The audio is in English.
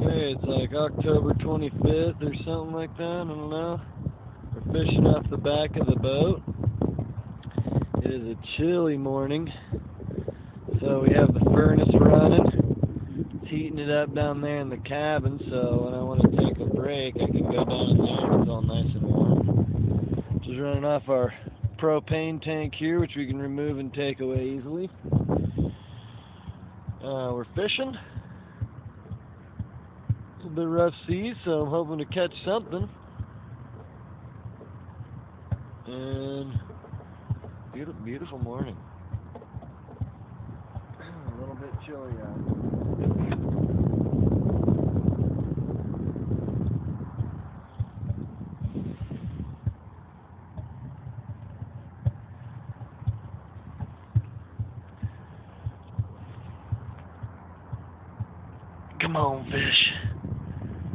Okay, it's like October 25th or something like that, I don't know. We're fishing off the back of the boat. It is a chilly morning, so we have the furnace running. It's heating it up down there in the cabin, so when I want to take a break, I can go down in there. It's all nice and warm. Just running off our propane tank here, which we can remove and take away easily. We're fishing. A little bit rough seas, so I'm hoping to catch something. And beautiful, beautiful morning. A little bit chilly out. Come on, fish.